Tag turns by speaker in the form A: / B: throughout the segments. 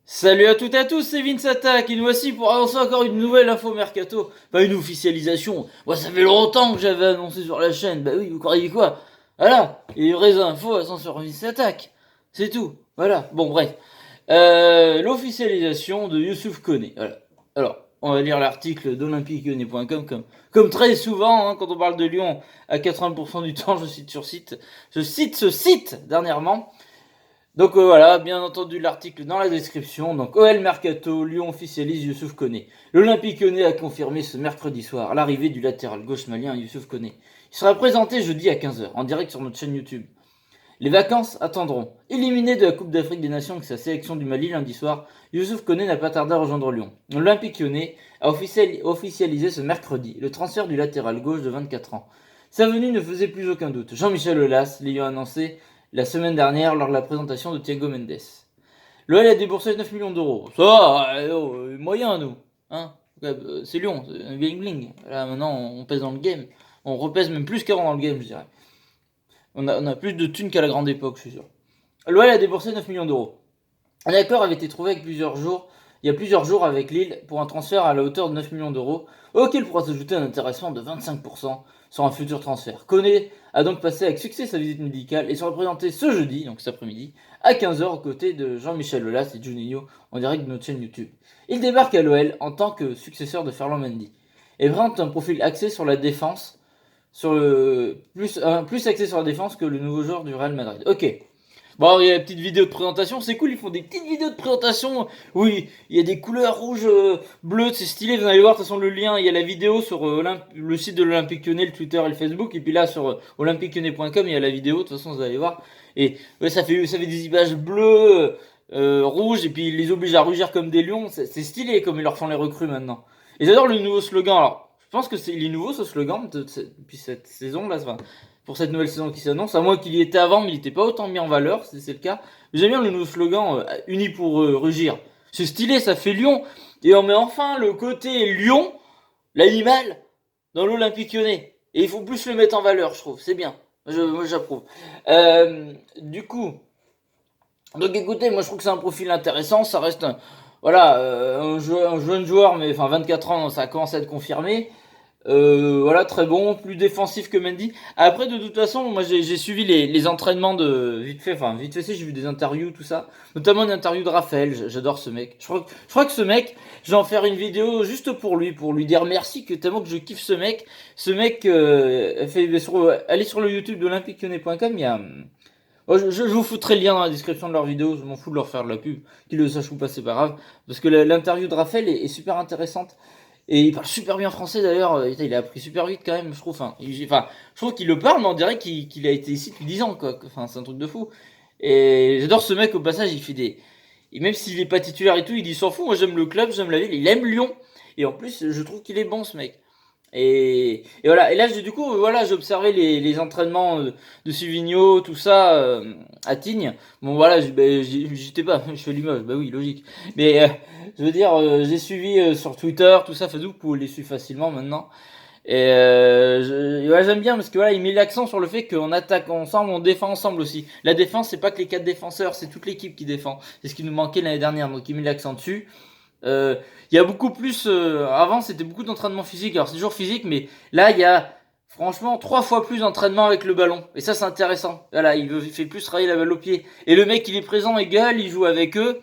A: Salut à toutes et à tous, c'est Vince Attack et nous voici pour annoncer encore une nouvelle info mercato. Pas une officialisation. Moi, ça fait longtemps que j'avais annoncé sur la chaîne. Bah oui, vous croyez quoi? Voilà, et les vraies infos, elles sont sur Vince Attack. C'est tout. Voilà, bon, bref. L'officialisation de Youssouf Koné. Voilà. Alors, on va lire l'article d'olympiquelyonnais.com comme très souvent, hein, quand on parle de Lyon, à 80% du temps, je cite ce site dernièrement. Donc voilà, bien entendu l'article dans la description. Donc OL Mercato, Lyon officialise Youssouf Koné. L'Olympique Lyonnais a confirmé ce mercredi soir l'arrivée du latéral gauche malien Youssouf Koné. Il sera présenté jeudi à 15h en direct sur notre chaîne YouTube. Les vacances attendront. Éliminé de la Coupe d'Afrique des Nations avec sa sélection du Mali lundi soir, Youssouf Koné n'a pas tardé à rejoindre Lyon. L'Olympique Lyonnais a officialisé ce mercredi le transfert du latéral gauche de 24 ans. Sa venue ne faisait plus aucun doute. Jean-Michel Aulas l'ayant annoncé la semaine dernière lors de la présentation de Thiago Mendes. L'OL a déboursé 9 millions d'euros. Ça va, moyen nous. Hein, c'est Lyon, c'est un bling bling. Là maintenant on pèse dans le game. On repèse même plus qu'avant dans le game, je dirais. On a plus de thunes qu'à la grande époque, je suis sûr. L'OL a déboursé 9 millions d'euros. Un accord avait été trouvé il y a plusieurs jours avec Lille pour un transfert à la hauteur de 9 millions d'euros, auquel pourra s'ajouter un intéressement de 25% sur un futur transfert. Koné a donc passé avec succès sa visite médicale et sera présenté ce jeudi, donc cet après-midi, à 15h aux côtés de Jean-Michel Aulas et Juninho en direct de notre chaîne YouTube. Il débarque à l'OL en tant que successeur de Ferland Mendy et présente un profil axé sur la défense, plus axé sur la défense que le nouveau joueur du Real Madrid. Ok. Bon, il y a une petite vidéo de présentation, c'est cool, ils font des petites vidéos de présentation. Oui, il y a des couleurs rouges, bleues, c'est stylé, vous allez voir, de toute façon, le lien, il y a la vidéo sur le site de l'Olympique Lyonnais, le Twitter et le Facebook, et puis là, sur olympiquelyonnais.com, il y a la vidéo, de toute façon, vous allez voir. Et ouais, ça fait des images bleues, rouges, et puis ils les obligent à rugir comme des lions, c'est stylé comme ils leur font les recrues maintenant. Et j'adore le nouveau slogan, alors, je pense que il est nouveau ce slogan, depuis cette saison, là, pour cette nouvelle saison qui s'annonce, à moins qu'il y était avant, mais il n'était pas autant mis en valeur, si c'est le cas. J'aime bien le nouveau slogan Unis pour rugir. C'est stylé, ça fait Lyon. Et on met enfin le côté lion, l'animal, dans l'Olympique Lyonnais. Et il faut plus le mettre en valeur, je trouve. C'est bien. Moi, j'approuve. Du coup, donc écoutez, moi je trouve que c'est un profil intéressant. Ça reste un jeune joueur, mais enfin 24 ans, ça commence à être confirmé. Voilà, très bon, plus défensif que Mendy. Après, de toute façon, moi j'ai suivi les entraînements de vite fait, j'ai vu des interviews, tout ça, notamment une interview de Raphaël. J'adore ce mec. Je crois que ce mec, je vais en faire une vidéo juste pour lui dire merci, que tellement que je kiffe ce mec. Ce mec allez sur le YouTube d'olympiquelyonnais.com, il y a. Je vous foutrai le lien dans la description de leur vidéo, je m'en fous de leur faire de la pub, qu'ils le sachent ou pas, c'est pas grave, parce que l'interview de Raphaël est super intéressante. Et il parle super bien français d'ailleurs, il a appris super vite quand même, je trouve. Je trouve qu'il le parle, mais on dirait qu'il a été ici depuis 10 ans, quoi. Enfin, c'est un truc de fou. Et j'adore ce mec au passage, il fait des. Et même s'il est pas titulaire et tout, il dit s'en fout, moi j'aime le club, j'aime la ville, il aime Lyon. Et en plus, je trouve qu'il est bon ce mec. Et voilà, et là du coup, voilà, j'ai observé les entraînements de Silvino, tout ça, à Tignes. Bon voilà, j'étais pas, je fais l'image, bah oui, logique. Mais je veux dire, j'ai suivi sur Twitter, tout ça, Facebook, vous pouvez les suivre facilement maintenant. Et ouais, j'aime bien parce que voilà, il met l'accent sur le fait qu'on attaque ensemble, on défend ensemble aussi. La défense, c'est pas que les 4 défenseurs, c'est toute l'équipe qui défend. C'est ce qui nous manquait l'année dernière, donc il met l'accent dessus. Euh, Il y a beaucoup plus. Avant, c'était beaucoup d'entraînement physique. Alors, c'est toujours physique, mais là, il y a franchement 3 fois plus d'entraînement avec le ballon. Et ça, c'est intéressant. Voilà, il fait plus travailler la balle au pied. Et le mec, il est présent, égal, il joue avec eux.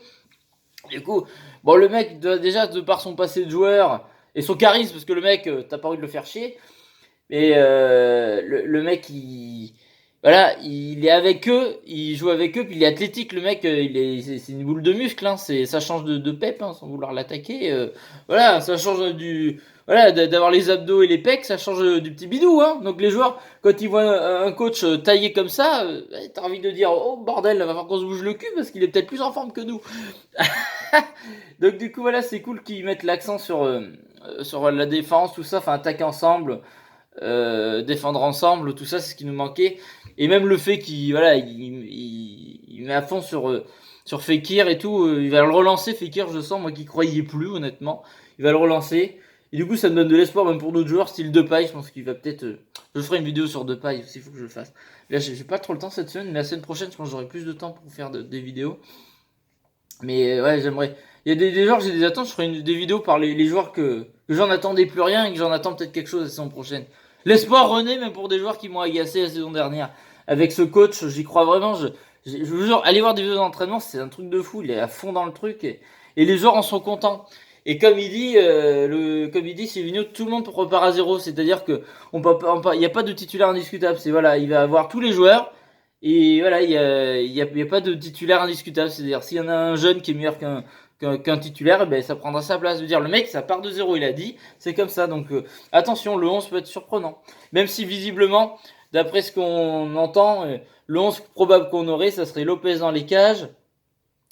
A: Du coup, bon, le mec, déjà, de par son passé de joueur et son charisme, parce que le mec, t'as pas envie de le faire chier. Mais le mec, voilà, il est avec eux, il joue avec eux, puis il est athlétique, le mec, c'est une boule de muscle, hein, ça change de pep, hein, sans vouloir l'attaquer. Voilà, ça change voilà, d'avoir les abdos et les pecs, ça change du petit bidou, hein. Donc les joueurs, quand ils voient un coach taillé comme ça, t'as envie de dire, oh bordel, va falloir qu'on se bouge le cul parce qu'il est peut-être plus en forme que nous. Donc du coup, voilà, c'est cool qu'ils mettent l'accent sur la défense, tout ça, enfin attaquer ensemble, défendre ensemble, tout ça, c'est ce qui nous manquait. Et même le fait qu'il voilà, il met à fond sur Fekir et tout, il va le relancer Fekir, je sens, moi qui croyais plus honnêtement, il va le relancer. Et du coup, ça me donne de l'espoir même pour d'autres joueurs, style Depay, je pense qu'il va peut-être. Je ferai une vidéo sur Depay, il faut que je le fasse. Là, j'ai pas trop le temps cette semaine, mais la semaine prochaine, je pense que j'aurai plus de temps pour faire des vidéos. Mais ouais, j'aimerais. Il y a des joueurs, j'ai des attentes, je ferai des vidéos par les joueurs que j'en attendais plus rien et que j'en attends peut-être quelque chose la saison prochaine. L'espoir renaît même pour des joueurs qui m'ont agacé la saison dernière. Avec ce coach, j'y crois vraiment. Je vous jure, allez voir des vidéos d'entraînement, c'est un truc de fou. Il est à fond dans le truc et les joueurs en sont contents. Et comme il dit, Silvino, tout le monde repart à zéro. C'est-à-dire que il n'y a pas de titulaire indiscutable. C'est voilà, il va avoir tous les joueurs. Et voilà, il y a pas de titulaire indiscutable. C'est-à-dire, s'il y en a un jeune qui est meilleur qu'un titulaire, eh ben, ça prendra sa place. Je veux dire, le mec, ça part de zéro, il a dit. C'est comme ça. Donc, attention, le 11 peut être surprenant. Même si, visiblement, d'après ce qu'on entend, le 11 probable qu'on aurait, ça serait Lopez dans les cages.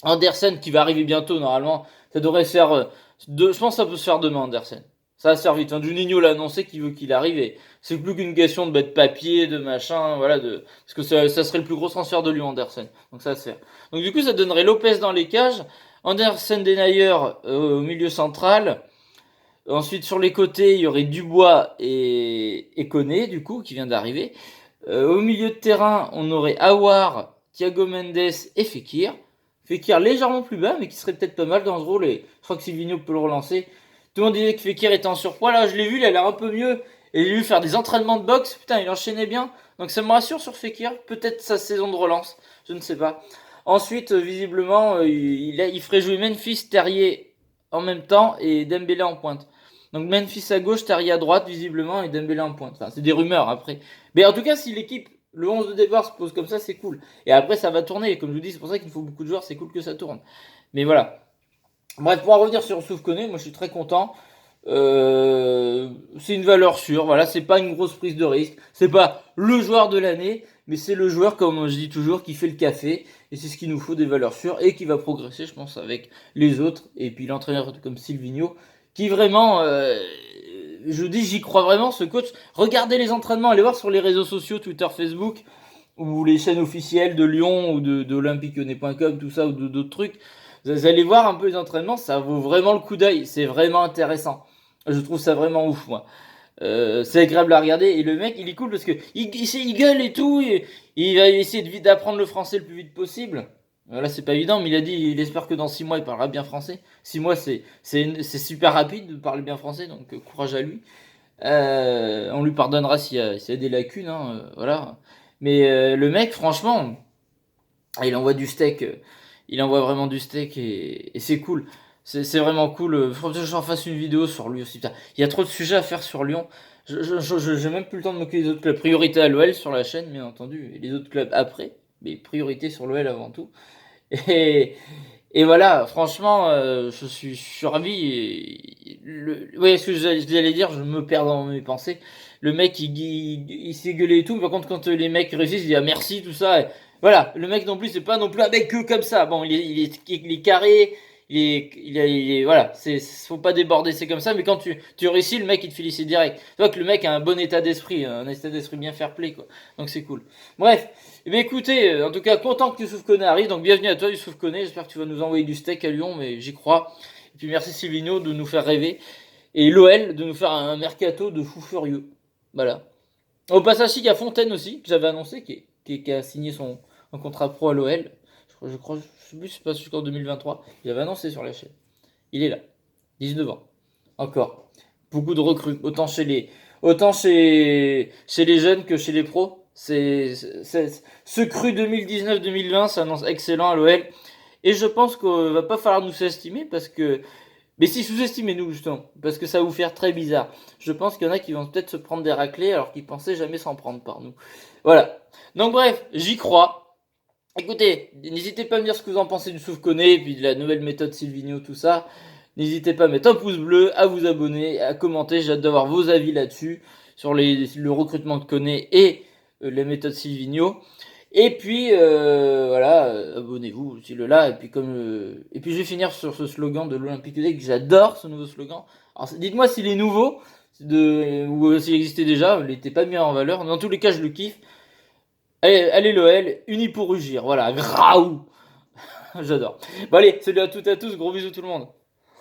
A: Andersen qui va arriver bientôt, normalement. Ça devrait se faire. Je pense que ça peut se faire demain, Andersen. Ça va se faire vite. Juninho l'a annoncé qu'il veut qu'il arrive et c'est plus qu'une question de mettre papier, de machin, voilà, parce que ça serait le plus gros transfert de lui, Andersen. Donc ça va se faire. Donc du coup, ça donnerait Lopez dans les cages, Andersen Denayer au milieu central. Ensuite, sur les côtés, il y aurait Dubois et Koné, du coup, qui vient d'arriver. Au milieu de terrain, on aurait Aouar, Thiago Mendes et Fekir. Fekir légèrement plus bas, mais qui serait peut-être pas mal dans ce rôle. Et je crois que Silvino peut le relancer. Tout le monde disait que Fekir était en surpoids. Là, je l'ai vu, il a l'air un peu mieux. Et j'ai vu faire des entraînements de boxe. Putain, il enchaînait bien. Donc ça me rassure sur Fekir. Peut-être sa saison de relance. Je ne sais pas. Ensuite, visiblement, il ferait jouer Memphis, Terrier en même temps et Dembélé en pointe. Donc Memphis à gauche, Terrier à droite, visiblement, et Dembélé en pointe. Enfin, c'est des rumeurs après. Mais en tout cas, si l'équipe, le 11 de départ se pose comme ça, c'est cool. Et après, ça va tourner. Et comme je vous dis, c'est pour ça qu'il faut beaucoup de joueurs. C'est cool que ça tourne. Mais voilà. Bref, pour en revenir sur Youssouf Koné, moi je suis très content. C'est une valeur sûre, voilà, c'est pas une grosse prise de risque, c'est pas le joueur de l'année, mais c'est le joueur, comme je dis toujours, qui fait le café, et c'est ce qu'il nous faut, des valeurs sûres, et qui va progresser, je pense, avec les autres, et puis l'entraîneur comme Silvino, qui vraiment, je dis, j'y crois vraiment, ce coach. Regardez les entraînements, allez voir sur les réseaux sociaux, Twitter, Facebook, ou les chaînes officielles de Lyon, ou de olympiquelyonnais.com, tout ça, ou d'autres trucs. Vous allez voir un peu les entraînements, ça vaut vraiment le coup d'œil, c'est vraiment intéressant. Je trouve ça vraiment ouf, moi. C'est agréable à regarder et le mec il est cool parce que il gueule et tout, et il va essayer d'apprendre le français le plus vite possible. Là c'est pas évident, mais il a dit il espère que dans 6 mois il parlera bien français. 6 mois c'est super rapide de parler bien français, donc courage à lui. On lui pardonnera s'il y a des lacunes, hein, voilà. Mais le mec franchement, il envoie du steak, il envoie vraiment du steak et c'est cool. C'est vraiment cool. Faut que j'en fasse une vidéo sur lui aussi. Putain, il y a trop de sujets à faire sur Lyon. J'ai même plus le temps de m'occuper des autres clubs. Priorité à l'OL sur la chaîne, bien entendu, et les autres clubs après. Mais priorité sur l'OL avant tout. Et, et voilà, franchement, je suis ravi. Ouais, ce que j'allais dire, je me perds dans mes pensées. Le mec, il s'est gueulé et tout. Mais par contre, quand les mecs réussissent, il dit ah, merci, tout ça. Et voilà, le mec non plus, c'est pas non plus un mec que comme ça. Bon, il est carré, voilà, faut pas déborder, c'est comme ça. Mais quand tu réussis, le mec, il te félicite direct. Tu vois que le mec a un bon état d'esprit, un état d'esprit bien fair play, quoi. Donc c'est cool. Bref, eh bien, écoutez, en tout cas, content que Youssouf Koné arrive. Donc bienvenue à toi, Youssouf Koné. J'espère que tu vas nous envoyer du steak à Lyon, mais j'y crois. Et puis merci Silvino de nous faire rêver. Et l'OL de nous faire un mercato de fou furieux. Voilà. Au passage, il y a Fontaine aussi, que j'avais annoncé, qui a signé un contrat pro à l'OL. Je crois, je sais plus, c'est pas jusqu'en 2023. Il avait annoncé sur la chaîne. Il est là. 19 ans. Encore. Beaucoup de recrues. Autant chez les jeunes que chez les pros. Ce cru 2019-2020 s'annonce excellent à l'OL. Et je pense qu'il va pas falloir nous sous-estimer parce que. Mais si sous-estimez-nous justement, parce que ça va vous faire très bizarre. Je pense qu'il y en a qui vont peut-être se prendre des raclés alors qu'ils pensaient jamais s'en prendre par nous. Voilà. Donc bref, j'y crois. Écoutez, n'hésitez pas à me dire ce que vous en pensez du Youssouf Koné, et puis de la nouvelle méthode Silvino, tout ça. N'hésitez pas à mettre un pouce bleu, à vous abonner, à commenter. J'ai hâte d'avoir vos avis là-dessus, sur le recrutement de Koné et les méthodes Silvino. Et puis voilà, abonnez-vous aussi le là. Et puis je vais finir sur ce slogan de l'Olympique Lyonnais que j'adore, ce nouveau slogan. Alors dites-moi s'il est nouveau ou s'il existait déjà. Il n'était pas mis en valeur. Dans tous les cas, je le kiffe. Allez l'OL, unis pour rugir. Voilà, graou. J'adore. Bon allez, salut à toutes et à tous, gros bisous tout le monde.